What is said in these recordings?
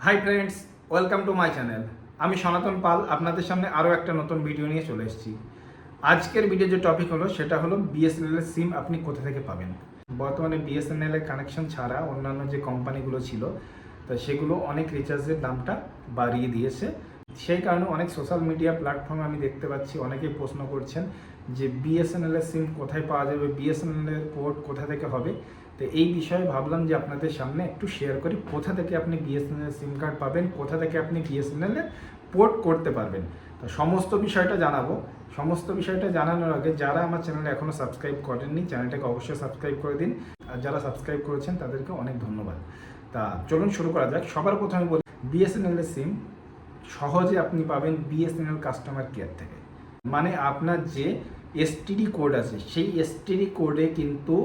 Hi friends, welcome to my channel. আমি সনাতন পাল আপনাদের সামনে আরও একটা নতুন ভিডিও নিয়ে চলে এসেছি। আজকের ভিডিও যে টপিক হলো সেটা হলো বিএসএনএল এর সিম আপনি কোথা থেকে পাবেন। বর্তমানে বিএসএনএল এর কানেকশন ছাড়া অন্যান্য যে কোম্পানিগুলো ছিল তো সেগুলো অনেক রিচার্জের দামটা বাড়িয়ে দিয়েছে। সেই কারণে অনেক সোশ্যাল মিডিয়া প্ল্যাটফর্মে আমি দেখতে পাচ্ছি অনেকেই প্রশ্ন করছেন যে বিএসএনএল এর সিম কোথায় পাওয়া যাবে, বিএসএনএল এর পোর্ট কোথা থেকে হবে। তো এই বিষয়ে ভাবলাম যে আপনাদের সামনে একটু শেয়ার করি কোথা থেকে আপনি বিএসএনএল সিম কার্ড পাবেন, কোথা থেকে আপনি বিএসএনএল এর পোর্ট করতে পারবেন। তো সমস্ত বিষয়টা জানাবো। সমস্ত বিষয়টা জানানোর আগে যারা আমার চ্যানেলে এখনও সাবস্ক্রাইব করেননি চ্যানেলটাকে অবশ্যই সাবস্ক্রাইব করে দিন, আর যারা সাবস্ক্রাইব করেছেন তাদেরকে অনেক ধন্যবাদ। তা চলুন শুরু করা যাক। সবার প্রথমে বলি বিএসএনএল এর সিম সহজে আপনি পাবেন বিএসএনএল কাস্টমার কেয়ার থেকে। মানে আপনার যে এসটিডি কোড আছে সেই এসটিডি কোডে কিন্তু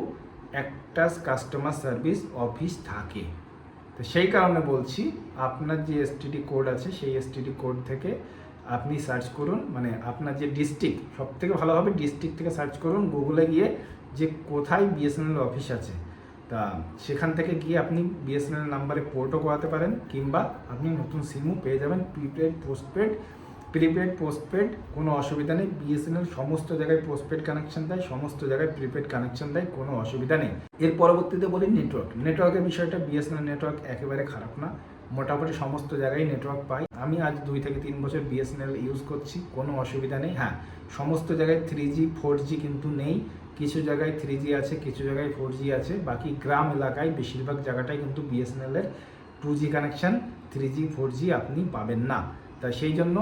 একটা কাস্টমার সার্ভিস অফিস থাকে। তো সেই কারণে বলছি আপনার যে এসটিডি কোড আছে সেই এসটিডি কোড থেকে আপনি সার্চ করুন, মানে আপনার যে ডিস্ট্রিক্ট, সব থেকে ভালো হবে ডিস্ট্রিক্ট থেকে সার্চ করুন গুগলে গিয়ে যে কোথায় বিএসএনএল অফিস আছে। তা সেখান থেকে গিয়ে আপনি বিএসএনএল নাম্বারে পোর্টও করাতে পারেন, কিংবা আপনি নতুন সিমও পেয়ে যাবেন। প্রিপেড পোস্টপেড কোনো অসুবিধা নেই। বিএসএনএল সমস্ত জায়গায় পোস্টপেড কানেকশন দেয়, সমস্ত জায়গায় প্রিপেড কানেকশন দেয়, কোনো অসুবিধা নেই। এর পরবর্তীতে বলি নেটওয়ার্কের বিষয়টা। বিএসএনএল নেটওয়ার্ক একেবারে খারাপ না, মোটামুটি সমস্ত জায়গায় নেটওয়ার্ক পাই। আমি আজ 2 থেকে 3 বছর বিএসএনএল ইউজ করছি, কোনো অসুবিধা নেই। হ্যাঁ, সমস্ত জায়গায় 3G 4G কিন্তু নেই। কিছু জায়গায় 3G আছে, কিছু জায়গায় 4G আছে। বাকি গ্রাম এলাকায় বেশিরভাগ জায়গাটাই কিন্তু বিএসএনএল এর 2G কানেকশন, 3G 4G আপনি পাবেন না। তা সেই জন্য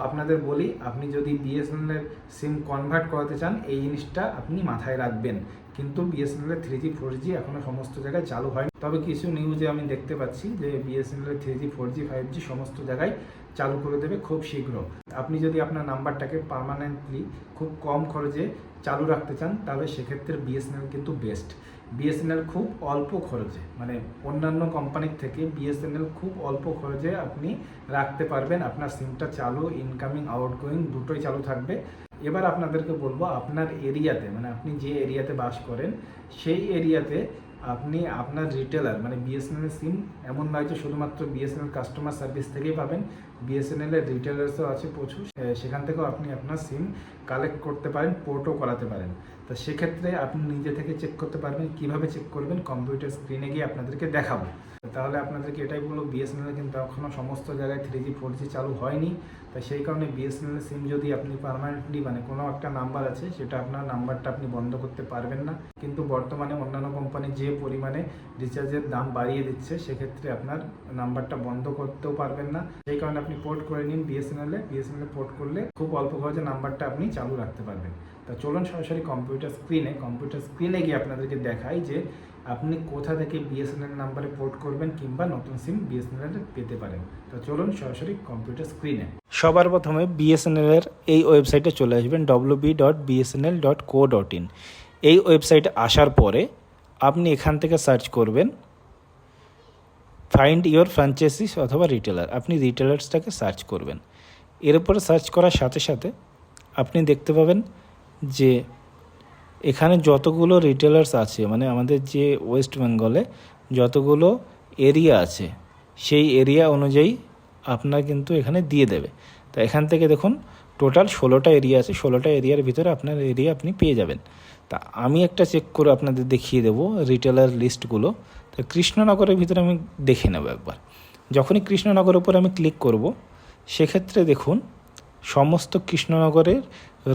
আপনাদের বলি, আপনি যদি বিএসএনএল এর সিম কনভার্ট করাতে চান এই জিনিসটা আপনি মাথায় রাখবেন। কিন্তু বিএসএনএল এর 3G 4G এখনও সমস্ত জায়গায় চালু হয়নি। তবে কিছু নিউজে আমি দেখতে পাচ্ছি যে বিএসএনএল এর 3G 4G 5G সমস্ত জায়গায় চালু করে দেবে খুব শীঘ্র। আপনি যদি আপনার নাম্বারটাকে পার্মানেন্টলি খুব কম খরচে চালু রাখতে চান তাহলে সেক্ষেত্রে বিএসএনএল কিন্তু বেস্ট। বিএসএনএল খুব অল্প খরচে, মানে অন্যান্য কোম্পানির থেকে বিএসএনএল খুব অল্প খরচে আপনি রাখতে পারবেন। আপনার সিমটা চালু, ইনকামিং আউটগোয়িং দুটোই চালু থাকবে। এবার আপনাদেরকে বলবো আপনার এরিয়াতে, মানে আপনি যে এরিয়াতে বাস করেন সেই এরিয়াতে আপনি আপনার রিটেলার, মানে বিএসএনএল সিম এমন নয় যে শুধুমাত্র বিএসএনএল কাস্টমার সার্ভিস থেকেই পাবেন। বিএসএনএল এর রিটেলার্সও আছে প্রচুর, সেখান থেকেও আপনি আপনার সিম কালেক্ট করতে পারেন, পোর্টও করাতে পারেন। তো সেক্ষেত্রে আপনি নিজে থেকে চেক করতে পারবেন। কিভাবে চেক করবেন কম্পিউটার স্ক্রিনে গিয়ে আপনাদেরকে দেখাবো। তাহলে আপনাদেরকে এটাই বলবো, বিএসএনএল কিন্তু এখনও সমস্ত জায়গায় 3G 4G চালু হয়নি। তাই সেই কারণে বিএসএনএল সিম যদি আপনি পার্মানেন্টলি, মানে কোনো একটা নাম্বার আছে সেটা আপনার নাম্বারটা আপনি বন্ধ করতে পারবেন না। কিন্তু বর্তমানে অন্যান্য কোম্পানি যে পরিমাণে রিচার্জের দাম বাড়িয়ে দিচ্ছে সেক্ষেত্রে আপনার নাম্বারটা বন্ধ করতেও পারবেন না। সেই কারণে আপনি পোর্ট করে নিন বিএসএনএল এ পোর্ট করলে খুব অল্প খরচে নাম্বারটা আপনি চালু রাখতে পারবেন। তা চলুন সরাসরি কম্পিউটার স্ক্রিনে গিয়ে আপনাদেরকে দেখাই যে আপনি কোথা থেকে বিএসএনএল নাম্বারে পোর্ট করবেন কিংবা নতুন সিম বিএসএনএল পেতে পারেন। তো চলুন সরাসরি কম্পিউটার স্ক্রিনে। সবার প্রথমে বিএসএনএল এর এই ওয়েবসাইটে চলে আসবেন www.bsnl.co.in। এই ওয়েবসাইটে আসার পরে আপনি এখান থেকে সার্চ করবেন ফাইন্ড ইওর ফ্র্যাঞ্চাইজিস অথবা রিটেলার। আপনি রিটেলার্সটাকে সার্চ করবেন। এর উপরে সার্চ করার সাথে সাথে আপনি দেখতে পাবেন যে এখানে যতগুলো রিটেলার্স আছে, মানে আমাদের যে ওয়েস্ট বেঙ্গলে যতগুলো এরিয়া আছে সেই এরিয়া অনুযায়ী আপনার কিন্তু এখানে দিয়ে দেবে। তো এখান থেকে দেখুন টোটাল 16টা এরিয়া আছে, 16টা এরিয়ার ভিতরে আপনার এরিয়া আপনি পেয়ে যাবেন। তা আমি একটা চেক করে আপনাদের দেখিয়ে দেবো রিটেলার লিস্টগুলো। তো কৃষ্ণনগরের ভিতরে আমি দেখে নেব একবার। যখনই কৃষ্ণনগরের উপর আমি ক্লিক করব সেক্ষেত্রে দেখুন সমস্ত কৃষ্ণনগরের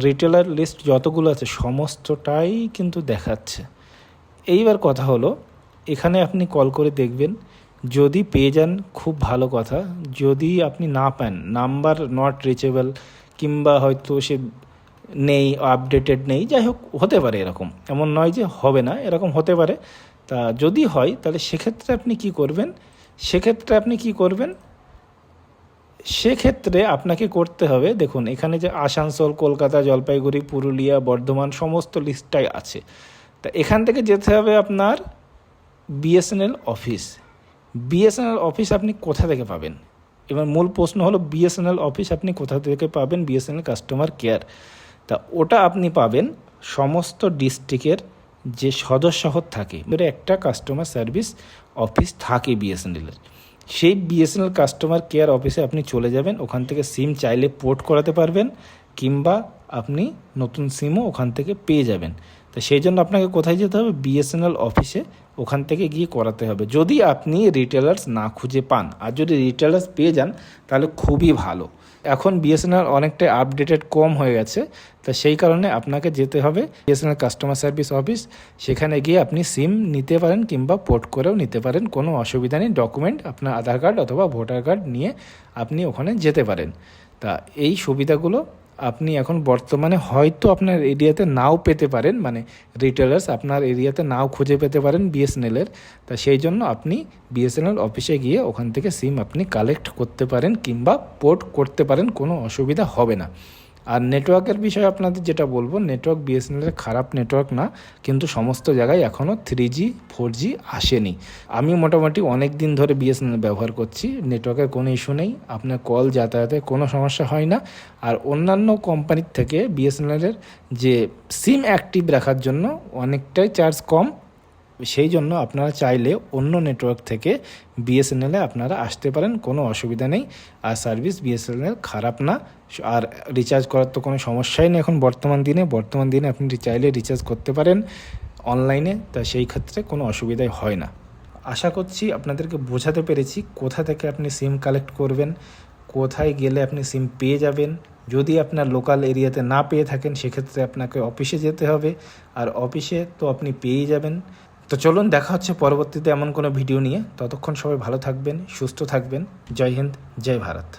রিটেলার লিস্ট যতগুলো আছে সমস্তটাই কিন্তু দেখাচ্ছে। এইবার কথা হলো, এখানে আপনি কল করে দেখবেন, যদি পেয়ে যান খুব ভালো কথা। যদি আপনি না পান, নাম্বার নট রিচেবল কিংবা হয়তো সে নেই, আপডেটেড নেই, যাই হোক হতে পারে, এরকম এমন নয় যে হবে না, এরকম হতে পারে। তা যদি হয় তাহলে সেক্ষেত্রে আপনি কি করবেন, সেক্ষেত্রে আপনাকে করতে হবে, দেখুন এখানে যে আসানসোল, কলকাতা, জলপাইগুড়ি, পুরুলিয়া, বর্ধমান সমস্ত লিস্টটাই আছে। তা এখান থেকে যেতে হবে আপনার বিএসএনএল অফিস আপনি কোথা থেকে পাবেন? এবার মূল প্রশ্ন হলো বিএসএনএল অফিস আপনি কোথা থেকে পাবেন? BSNL customer care. তা ওটা আপনি পাবেন সমস্ত ডিস্ট্রিক্টের যে সদর শহর থাকে, একটা কাস্টমার সার্ভিস অফিস থাকে বিএসএনএলের। সেই বিএসএনএল কাস্টমার কেয়ার অফিসে আপনি চলে যাবেন, ওখান থেকে সিম চাইলে পোর্ট করাতে পারবেন কিংবা আপনি নতুন সিমও ওখান থেকে পেয়ে যাবেন। তো সেই জন্য আপনাকে কোথায় যেতে হবে? বিএসএনএল অফিসে, ওখান থেকে গিয়ে করাতে হবে যদি আপনি রিটেলার্স না খুঁজে পান। আর যদি রিটেলার্স পেয়ে যান তাহলে খুবই ভালো। এখন বিএসএনএল অনেকটাই আপডেটেড কম হয়ে গেছে, তা সেই কারণে আপনাকে যেতে হবে বিএসএনএল কাস্টমার সার্ভিস অফিস। সেখানে গিয়ে আপনি সিম নিতে পারেন কিংবা পোর্ট করেও নিতে পারেন, কোনো অসুবিধা নেই। ডকুমেন্ট আপনার আধার কার্ড অথবা ভোটার কার্ড নিয়ে আপনি ওখানে যেতে পারেন। তা এই সুবিধাগুলো আপনি এখন বর্তমানে হয়তো আপনার এরিয়াতে নাও পেতে পারেন, মানে রিটেলার্স আপনার এরিয়াতে নাও খুঁজে পেতে পারেন বিএসএনএলের। তা সেই জন্য আপনি বিএসএনএল অফিসে গিয়ে ওখান থেকে সিম আপনি কালেক্ট করতে পারেন কিংবা পোর্ট করতে পারেন, কোনো অসুবিধা হবে না। আর নেটওয়ার্কের বিষয়ে আপনাদের যেটা বলবো, নেটওয়ার্ক বিএসএনএলের খারাপ নেটওয়ার্ক না, কিন্তু সমস্ত জায়গায় এখনও 3G 4G আসেনি। আমি মোটামুটি অনেক দিন ধরে বিএসএনএল ব্যবহার করছি, নেটওয়ার্কের কোনো ইস্যু নেই, আপনার কল যাতায়াতে কোনো সমস্যা হয় না। আর অন্যান্য কোম্পানির থেকে বিএসএনএলের যে সিম অ্যাক্টিভ রাখার জন্য অনেকটাই চার্জ কম, সেই জন্য আপনারা চাইলে অন্য নেটওয়ার্ক থেকে বিএসএনএলে আপনারা আসতে পারেন, কোনো অসুবিধা নেই। আর সার্ভিস বিএসএনএল খারাপ না। আর রিচার্জ করার তো কোনো সমস্যাই নেই এখন বর্তমান দিনে আপনি চাইলে রিচার্জ করতে পারেন অনলাইনে, তা সেই ক্ষেত্রে কোনো অসুবিধাই হয় না। আশা করছি আপনাদেরকে বোঝাতে পেরেছি কোথা থেকে আপনি সিম কালেক্ট করবেন, কোথায় গেলে আপনি সিম পেয়ে যাবেন। যদি আপনার লোকাল এরিয়াতে না পেয়ে থাকেন সেক্ষেত্রে আপনাকে অফিসে যেতে হবে, আর অফিসে তো আপনি পেয়েই যাবেন। তো চলুন, দেখা হচ্ছে পরবর্তীতে এমন কোনো ভিডিও নিয়ে। ততক্ষণ সবাই ভালো থাকবেন, সুস্থ থাকবেন। জয় হিন্দ, জয় ভারত।